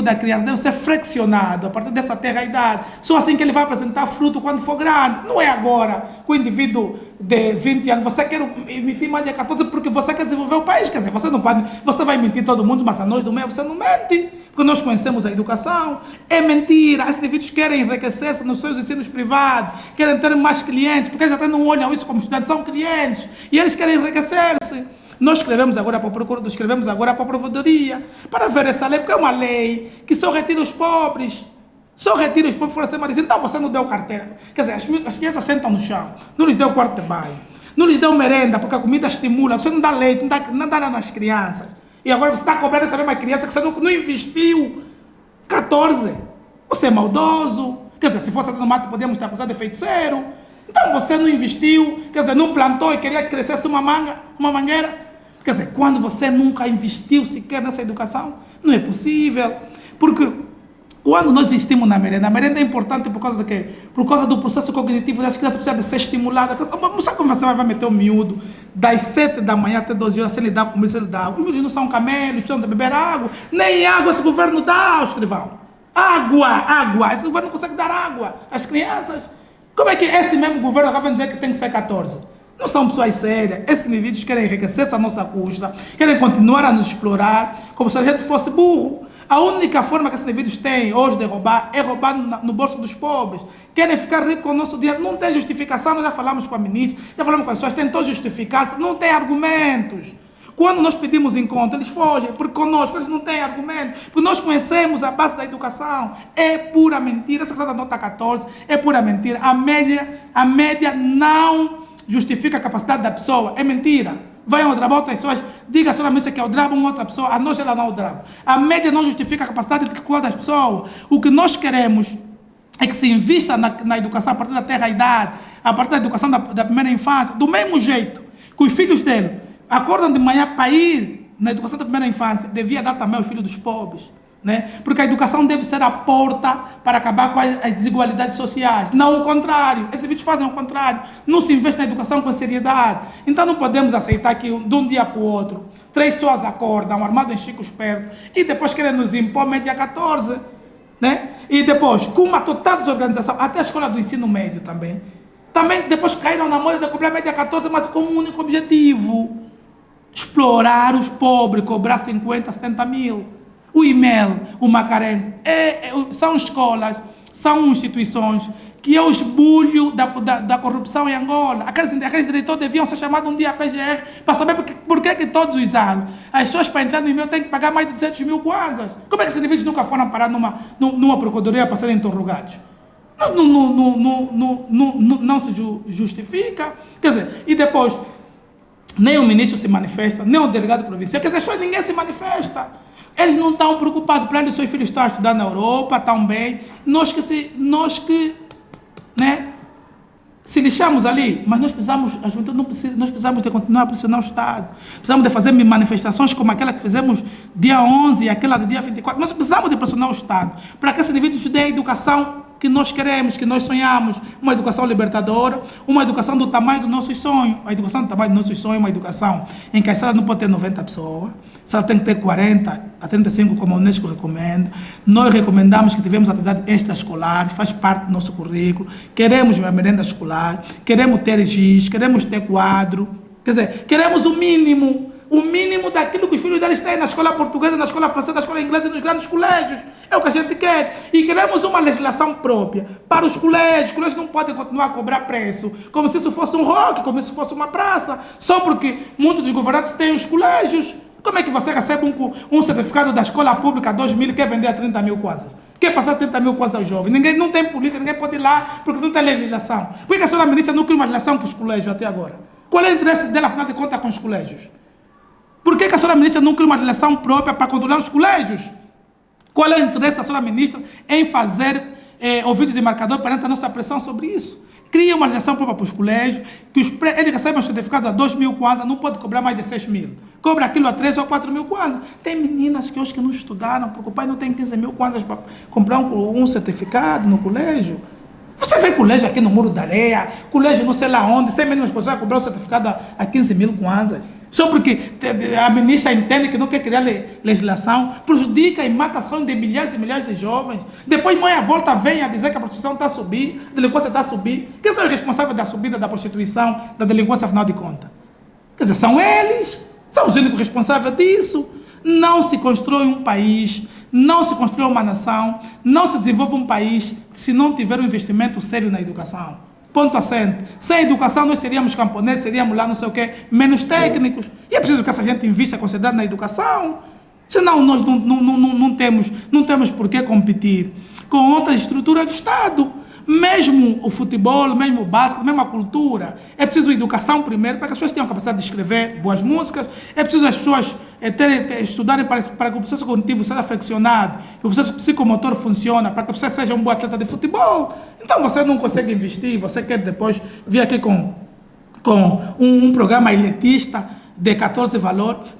da criança deve ser flexionado a partir dessa terra idade. Só assim que ele vai apresentar fruto quando for grande. Não é agora que o indivíduo de 20 anos, você quer emitir mais de 14 porque você quer desenvolver o país. Quer dizer, você não pode, você vai mentir todo mundo, mas a nós do meio você não mente. Porque nós conhecemos a educação. É mentira. Esses indivíduos querem enriquecer-se nos seus ensinos privados, querem ter mais clientes, porque eles até não olham isso como estudantes, são clientes. E eles querem enriquecer-se. Nós escrevemos agora para a Procuradoria, escrevemos agora para a Provedoria, para ver essa lei, porque é uma lei que só retira os pobres. Só retira os pobres fora de semana. Então você não deu carteira. Quer dizer, as crianças sentam no chão, não lhes deu quarto de banho, não lhes deu merenda, porque a comida estimula, você não dá leite, não dá nada nas crianças. E agora você está cobrando essa mesma criança que você não investiu 14. Você é maldoso. Quer dizer, se fosse no mato, podíamos ter acusado de feiticeiro. Então você não investiu, quer dizer, não plantou e queria que crescesse uma mangueira. Quer dizer, quando você nunca investiu sequer nessa educação, não é possível. Porque quando nós insistimos na merenda, a merenda é importante por causa de quê? Por causa do processo cognitivo das crianças, precisa de ser estimulada. Não sabe como você vai meter o miúdo das 7 da manhã até 12 horas, se ele dá comida, se ele dá água. Os miúdos não são camelos, precisam de beber água. Nem água esse governo dá, escrivão. Água. Esse governo não consegue dar água às crianças. Como é que esse mesmo governo acaba de dizer que tem que ser 14? Não são pessoas sérias. Esses indivíduos querem enriquecer-se à nossa custa, querem continuar a nos explorar, como se a gente fosse burro. A única forma que esses indivíduos têm hoje de roubar é roubar no bolso dos pobres. Querem ficar ricos com o nosso dinheiro. Não tem justificação. Nós já falamos com a ministra, já falamos com as pessoas, tentou justificar-se. Não tem argumentos. Quando nós pedimos encontro, eles fogem, porque conosco eles não têm argumento. Porque nós conhecemos a base da educação. É pura mentira. Essa questão da nota 14 é pura mentira. A média não justifica a capacidade da pessoa. É mentira. Vai ao drabo, outras pessoas, diga a senhora ministra que é o drabo, uma outra pessoa, a nós ela não é o drabo. A média não justifica a capacidade intelectual das pessoas. O que nós queremos é que se invista na educação a partir da terra-idade, a partir da educação da primeira infância, do mesmo jeito que os filhos dele acordam de manhã para ir na educação da primeira infância, devia dar também aos filhos dos pobres. Né? Porque a educação deve ser a porta para acabar com as desigualdades sociais, não o contrário. Esses indivíduos fazem o contrário, não se investe na educação com seriedade. Então não podemos aceitar que de um dia para o outro 3 pessoas acordam armados em Chico Esperto e depois querem nos impor média 14, né? E depois com uma total desorganização, até a escola do ensino médio também depois caíram na moda de cobrar média 14, mas com um único objetivo: explorar os pobres, cobrar 50, 70 mil. O IMEL, o Macarenco, são escolas, são instituições que é o esbulho da corrupção em Angola. Aqueles diretores deviam ser chamados um dia a PGR para saber por que todos os anos as pessoas para entrar no IMEL têm que pagar mais de 200 mil kwanzas. Como é que esses indivíduos nunca foram parar numa procuradoria para serem interrogados? Não se justifica. Quer dizer, e depois, nem o ministro se manifesta, nem o delegado provincial, quer dizer, ninguém se manifesta. Eles não estão preocupados, para onde seus filhos estão estudando na Europa, estão bem. Nós que se lixamos ali, mas nós precisamos, a juventude nós precisamos de continuar a pressionar o Estado. Precisamos de fazer manifestações como aquela que fizemos dia 11 e aquela do dia 24. Nós precisamos de pressionar o Estado para que esses indivíduos dêem a educação que nós queremos, que nós sonhamos, uma educação libertadora, uma educação do tamanho dos nossos sonhos. A educação do tamanho dos nossos sonhos é uma educação em que a sala não pode ter 90 pessoas, a sala tem que ter 40 a 35, como a Unesco recomenda. Nós recomendamos que tivemos atividade extraescolar, faz parte do nosso currículo. Queremos uma merenda escolar, queremos ter giz, queremos ter quadro, quer dizer, queremos o mínimo daquilo que os filhos deles têm na escola portuguesa, na escola francesa, na escola inglesa e nos grandes colégios. É o que a gente quer. E queremos uma legislação própria para os colégios. Os colégios não podem continuar a cobrar preço como se isso fosse um rock, como se fosse uma praça, só porque muitos dos governantes têm os colégios. Como é que você recebe um certificado da escola pública 2.000 e quer vender a 30 mil kwanzas? Quer passar 30 mil kwanzas aos jovens? Ninguém, não tem polícia, ninguém pode ir lá porque não tem legislação. Por que a senhora ministra não cria uma legislação para os colégios até agora? Qual é o interesse dela, afinal de contas, com os colégios? Por que a senhora ministra não cria uma legislação própria para controlar os colégios? Qual é o interesse da senhora ministra em fazer ouvidos de marcador perante a nossa pressão sobre isso? Cria uma legislação própria para os colégios, que eles recebem um certificado a 2.000 kwanzas, não pode cobrar mais de 6.000. Cobra aquilo a 3 ou 4.000 kwanzas. Tem meninas que hoje que não estudaram, porque o pai não tem 15.000 kwanzas para comprar um certificado no colégio. Você vê colégio aqui no Muro da Areia, colégio não sei lá onde, 100 meninas pessoas cobrar o certificado a 15.000 kwanzas. Só porque a ministra entende que não quer criar legislação, prejudica e mata ações de milhares e milhares de jovens. Depois, mãe, a volta vem a dizer que a prostituição está a subir, a delinquência está a subir. Quem são os responsáveis da subida da prostituição, da delinquência, afinal de contas? Quer dizer, são eles, são os únicos responsáveis disso. Não se constrói um país, não se constrói uma nação, não se desenvolve um país se não tiver um investimento sério na educação. Ponto assente. Sem educação nós seríamos camponeses, seríamos lá não sei o quê, menos técnicos. E é preciso que essa gente invista com seriedade na educação. Senão nós não temos por que competir com outras estruturas do Estado. Mesmo o futebol, mesmo o básico, mesmo a cultura. É preciso educação primeiro, para que as pessoas tenham capacidade de escrever boas músicas. É preciso as pessoas estudarem para que o processo cognitivo seja flexionado, que o processo psicomotor funcione, para que você seja um bom atleta de futebol. Então você não consegue investir, você quer depois vir aqui com um programa elitista de 14 valores.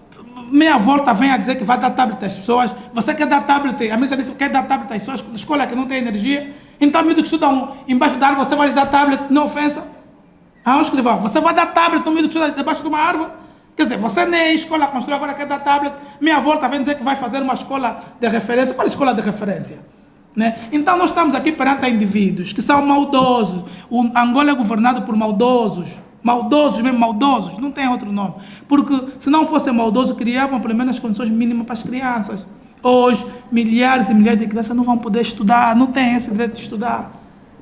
Meia volta vem a dizer que vai dar tablet às pessoas. Você quer dar tablet, a ministra disse que quer dar tablet às pessoas, escola que não tem energia. Então, amigo que estuda embaixo da árvore, você vai dar tablet, não ofensa. Ah, escrivão, você vai dar tablet no amigo que estuda debaixo de uma árvore? Quer dizer, você nem escola construiu, agora quer dar tablet. Meia volta vem dizer que vai fazer uma escola de referência. Qual é a escola de referência? Né? Então, nós estamos aqui perante indivíduos que são maldosos. O Angola é governado por maldosos. Maldosos, mesmo maldosos, não tem outro nome. Porque se não fosse maldoso, criavam pelo menos as condições mínimas para as crianças. Hoje, milhares e milhares de crianças não vão poder estudar, não têm esse direito de estudar.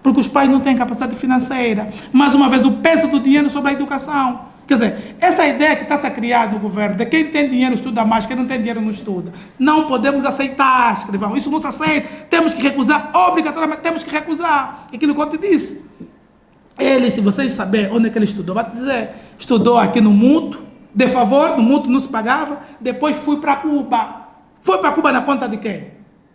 Porque os pais não têm capacidade financeira. Mais uma vez, o peso do dinheiro sobre a educação. Quer dizer, essa ideia que está a ser criada no governo, de quem tem dinheiro estuda mais, quem não tem dinheiro não estuda. Não podemos aceitar, escrivão. Isso não se aceita. Temos que recusar, obrigatoriamente temos que recusar. Aquilo que eu te disse. Ele, se vocês saberem onde é que ele estudou, vai dizer, estudou aqui no Mútuo, de favor, no Mútuo não se pagava, depois fui para Cuba. Foi para Cuba na conta de quem?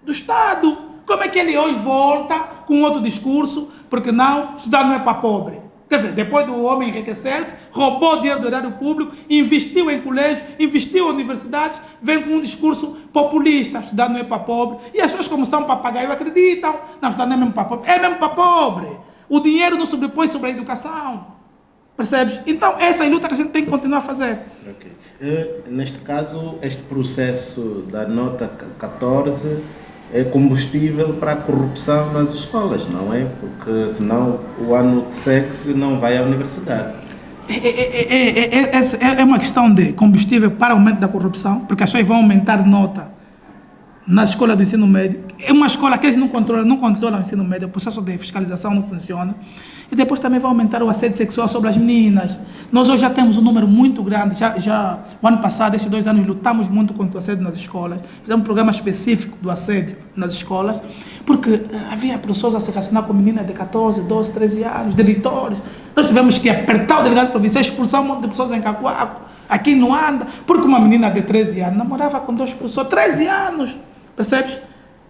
Do Estado. Como é que ele hoje volta com outro discurso, porque não, estudar não é para pobre? Quer dizer, depois do homem enriquecer-se, roubou o dinheiro do erário público, investiu em colégios, investiu em universidades, vem com um discurso populista, estudar não é para pobre. E as pessoas, como são papagaios, acreditam, não, estudar não é mesmo para pobre, é mesmo para pobre. O dinheiro não sobrepõe sobre a educação. Percebes? Então, essa é a luta que a gente tem que continuar a fazer. Okay. Neste caso, este processo da nota 14 é combustível para a corrupção nas escolas, não é? Porque senão o ano que segue não vai à universidade. É uma questão de combustível para o aumento da corrupção, porque as pessoas vão aumentar nota na escola do ensino médio. É uma escola que eles não controlam o ensino médio, o processo de fiscalização não funciona. E depois também vai aumentar o assédio sexual sobre as meninas. Nós hoje já temos um número muito grande, o ano passado, esses 2 anos, lutamos muito contra o assédio nas escolas. Fizemos um programa específico do assédio nas escolas, porque havia professores a se relacionar com meninas de 14, 12, 13 anos, diretores. Nós tivemos que apertar o delegado provincial, expulsar um monte de pessoas em Cacoaco, aqui não anda, porque uma menina de 13 anos namorava com 2 professores, 13 anos. Percebes?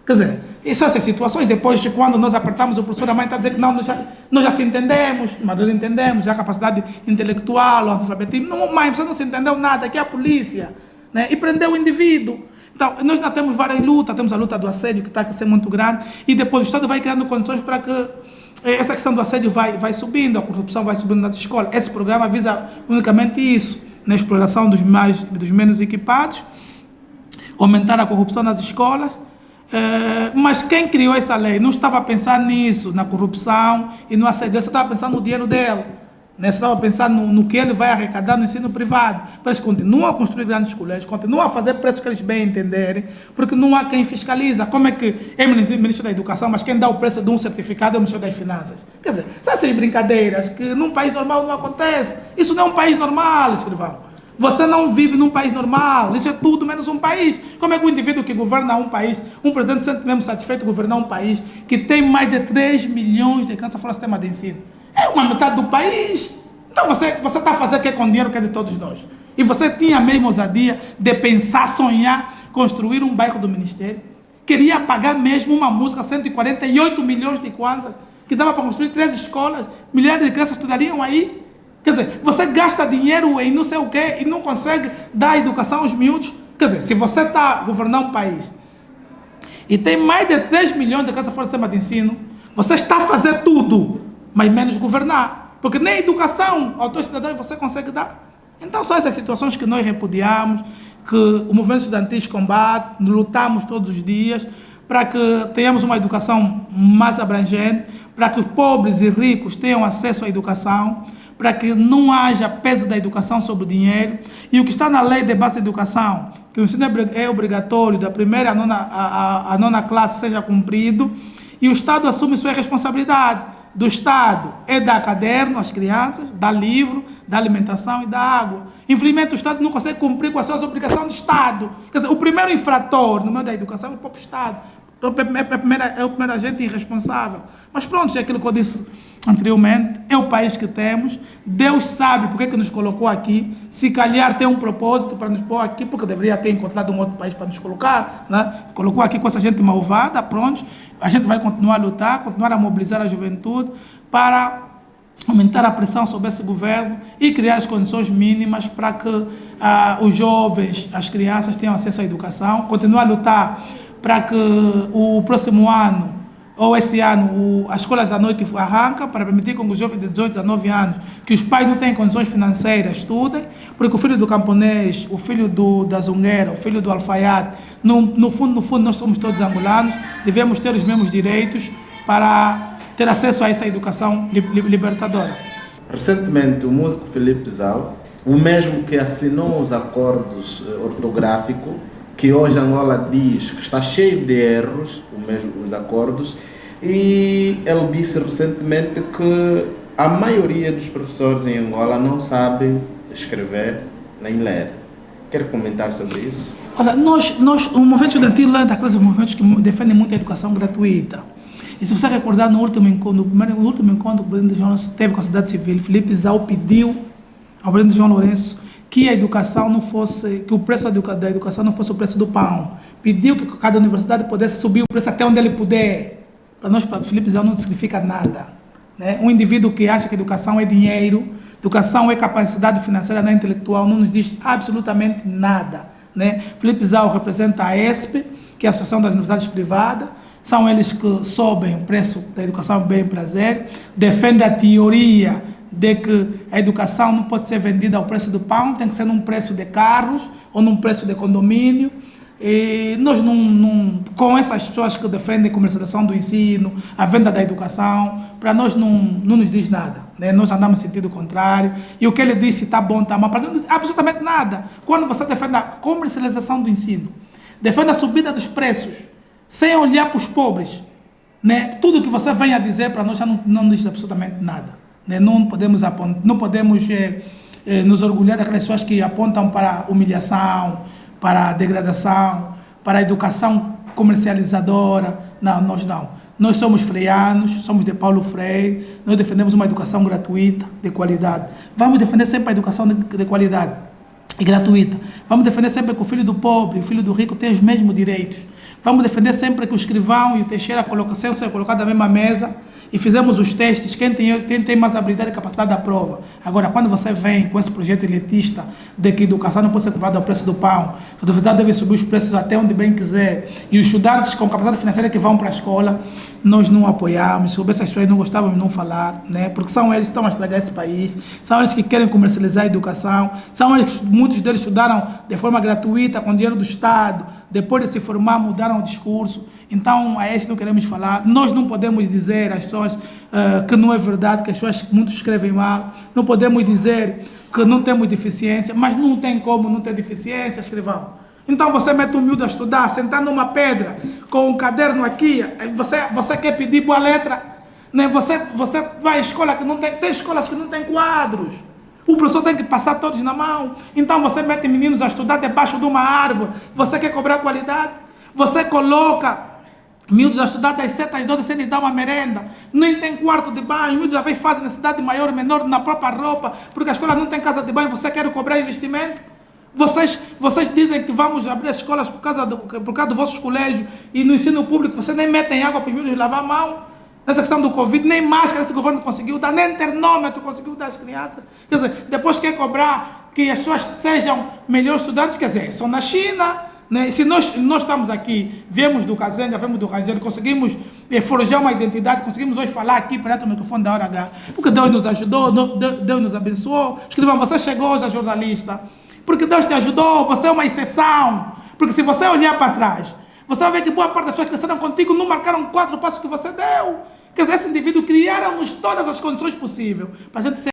Quer dizer, essas situações, depois quando nós apertamos o professor, a mãe está a dizer que não, nós já se entendemos, mas nós entendemos, já a capacidade intelectual, o alfabetismo, não, mãe, você não se entendeu nada, aqui é a polícia, né? E prendeu o indivíduo. Então, nós ainda temos várias lutas, temos a luta do assédio, que está a ser muito grande, e depois o Estado vai criando condições para que essa questão do assédio vai subindo, a corrupção vai subindo nas escolas. Esse programa visa unicamente isso, na exploração dos menos equipados, aumentar a corrupção nas escolas, mas quem criou essa lei não estava a pensar nisso, na corrupção e no assédio, ele estava pensando no dinheiro dele, né? Estava a pensar no que ele vai arrecadar no ensino privado. Eles continuam a construir grandes colégios, continuam a fazer preços que eles bem entenderem, porque não há quem fiscaliza. Como é que é ministro da Educação, mas quem dá o preço de um certificado é o Ministério das Finanças? Quer dizer, são essas brincadeiras que num país normal não acontece. Isso não é um país normal, escrivão. Você não vive num país normal, isso é tudo menos um país. Como é que o indivíduo que governa um país, um presidente sente mesmo satisfeito de governar um país que tem mais de 3 milhões de crianças fora do sistema de ensino? É uma metade do país. Então você está a fazer o que é com o dinheiro que é de todos nós. E você tinha a mesma ousadia de pensar, sonhar, construir um bairro do Ministério. Queria pagar mesmo uma música, 148 milhões de kwanzas, que dava para construir 3 escolas, milhares de crianças estudariam aí. Quer dizer, você gasta dinheiro em não sei o quê e não consegue dar educação aos miúdos. Quer dizer, se você está a governar um país e tem mais de 3 milhões de crianças fora do sistema de ensino, você está a fazer tudo, mas menos governar. Porque nem educação aos teus cidadãos você consegue dar. Então são essas situações que nós repudiamos, que o movimento estudantil combate, lutamos todos os dias para que tenhamos uma educação mais abrangente, para que os pobres e ricos tenham acesso à educação, para que não haja peso da educação sobre o dinheiro. E o que está na lei de base de educação, que o ensino é obrigatório da primeira à nona classe seja cumprido, e o Estado assume sua responsabilidade. Do Estado é dar caderno às crianças, dar livro, dar alimentação e dar água. Infelizmente o Estado não consegue cumprir com as suas obrigações de Estado. Quer dizer, o primeiro infrator no meio da educação é o próprio Estado. É o primeiro agente irresponsável. Mas pronto, é aquilo que eu disse anteriormente, é o país que temos, Deus sabe porque que nos colocou aqui, se calhar tem um propósito para nos pôr aqui, porque deveria ter encontrado um outro país para nos colocar, né? Colocou aqui com essa gente malvada, pronto, a gente vai continuar a lutar, continuar a mobilizar a juventude para aumentar a pressão sobre esse governo e criar as condições mínimas para que os jovens, as crianças tenham acesso à educação, continuar a lutar para que o próximo ano ou esse ano as escolas à noite arrancam para permitir que os jovens de 18 a 19 anos, que os pais não têm condições financeiras, estudem, porque o filho do camponês, o filho da zungueira, o filho do alfaiate, no fundo, nós somos todos angolanos, devemos ter os mesmos direitos para ter acesso a essa educação libertadora. Recentemente, o músico Filipe Zau, o mesmo que assinou os acordos ortográficos, que hoje Angola diz que está cheio de erros, os acordos, e ele disse recentemente que a maioria dos professores em Angola não sabe escrever nem ler. Quer comentar sobre isso? Olha, o movimento estudantil é daqueles movimentos que defendem muito a educação gratuita. E se você recordar, no último encontro que o presidente João Lourenço teve com a sociedade civil, Filipe Zau pediu ao presidente João Lourenço que a educação não fosse, que o preço da educação não fosse o preço do pão. Pediu que cada universidade pudesse subir o preço até onde ele puder. Para nós, para Filipe Zau, não significa nada, né? Um indivíduo que acha que educação é dinheiro, educação é capacidade financeira, não é intelectual, não nos diz absolutamente nada, né? Filipe Zau representa a ESP, que é a Associação das Universidades Privadas. São eles que sobem o preço da educação bem prazer, defende a teoria de que a educação não pode ser vendida ao preço do pão, tem que ser num preço de carros ou num preço de condomínio. E nós com essas pessoas que defendem a comercialização do ensino, a venda da educação, para nós não nos diz nada, né? Nós andamos no sentido contrário, e o que ele disse está bom, está mal, para nós não diz absolutamente nada. Quando você defende a comercialização do ensino, defende a subida dos preços, sem olhar para os pobres, né? Tudo que você vem a dizer para nós já não diz absolutamente nada. Não podemos nos orgulhar daquelas pessoas que apontam para a humilhação, para a degradação, para a educação comercializadora. Não, nós não. Nós somos freianos, somos de Paulo Freire, nós defendemos uma educação gratuita, de qualidade. Vamos defender sempre a educação de qualidade e gratuita. Vamos defender sempre que o filho do pobre e o filho do rico tenham os mesmos direitos. Vamos defender sempre que o escrivão e o Teixeira sejam colocados na mesma mesa e fizemos os testes, quem tem mais habilidade e capacidade da prova. Agora, quando você vem com esse projeto elitista de que a educação não pode ser comprada ao preço do pão, que a universidade deve subir os preços até onde bem quiser, e os estudantes com capacidade financeira que vão para a escola, nós não apoiamos. Sobre essas pessoas não gostávamos de não falar, né? Porque são eles que estão a estragar esse país, são eles que querem comercializar a educação, são eles que muitos deles estudaram de forma gratuita, com dinheiro do Estado, depois de se formar mudaram o discurso. Então, a esse não queremos falar. Nós não podemos dizer às pessoas que não é verdade, que as pessoas muitos escrevem mal. Não podemos dizer que não temos deficiência, mas não tem como não ter deficiência, escrivão. Então, você mete um miúdo a estudar, sentar numa pedra, com um caderno aqui, você quer pedir boa letra, né? Você vai à escola que não tem escolas que não tem quadros. O professor tem que passar todos na mão. Então, você mete meninos a estudar debaixo de uma árvore. Você quer cobrar qualidade? Você coloca miúdos a estudar das 7 às 12 sem lhes dar uma merenda, nem tem quarto de banho, miúdos às vezes fazem necessidade maior ou menor na própria roupa, porque a escola não tem casa de banho, você quer cobrar investimento? Vocês dizem que vamos abrir as escolas por causa dos vossos colégios e no ensino público, vocês nem metem água para os miúdos lavar a mão. Nessa questão do Covid, nem máscara esse governo conseguiu dar, nem termômetro conseguiu dar às crianças. Quer dizer, depois quer cobrar que as pessoas sejam melhores estudantes, quer dizer, são na China, Né? Se nós estamos aqui, viemos do Kazenga, viemos do Rangel, conseguimos forjar uma identidade, conseguimos hoje falar aqui perante o microfone da Hora H, porque Deus nos ajudou, Deus nos abençoou. Escrevam, você chegou hoje a jornalista, porque Deus te ajudou, você é uma exceção. Porque se você olhar para trás, você vai ver que boa parte das pessoas que cresceram contigo não marcaram 4 passos que você deu. Quer dizer, esse indivíduo criaram-nos todas as condições possíveis para a gente ser